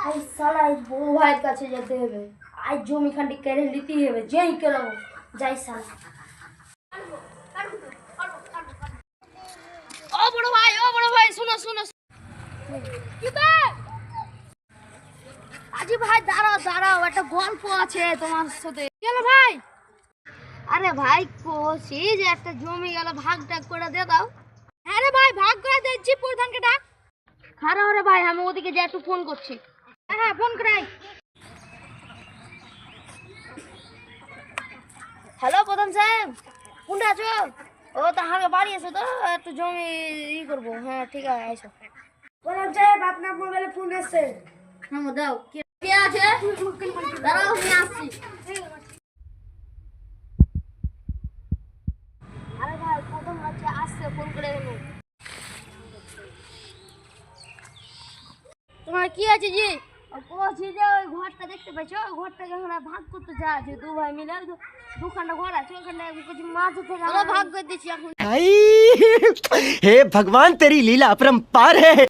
I সালাই বড় ভাইয়ের কাছে যেতে হবে। আজ জমি খান্ডি কেড়ে নিতেই হবে, যেই কেড়াবো যাই সালা। ও বড় ভাই শোনো শোনো। কি ব্যাপার? আজি ভাই দাঁড়াও দাঁড়াও, একটা গল্প আছে তোমার সাথে। কেন ভাই? আরে ভাই কোসি যে একটা জমি গেল ভাগ টাগ করে দিয়ে দাও। হ্যাঁ রে ভাই, ভাগ করে দিচ্ছি, প্রধানকে ডাক। খারাপ রে ভাই, আমি ওদিকে যে একটু ফোন করছি। হ্যাঁ হ্যাঁ, ফোন করাই। হ্যালো প্রধান সাহেব, কোনটা আছো? ও তাহলে বাড়ি এসো তো, একটু জমি করবো। হ্যাঁ ঠিক আছে, আইসো। প্রধান সাহেব আপনার মোবাইলে ফোন এসছে। হ্যাঁ দাও। কে আছে? দাঁড়াও আমি আসছি। আরে ভাই প্রথম হচ্ছে আসছে, ফোন করে এলো। তোমার কি আছে জি? বলছি যে ওই ঘরটা দেখতে পাইছো, ওই ঘরটাকে আমরা ভাগ করতে যা আছে, দু ভাই মিলে দুখানা ঘর আছে, ওখানে কিছু মাছ থেকে আমরা ভাগ করে দিচ্ছি এখন। हे भगवान तेरी लीला अपरंपार है।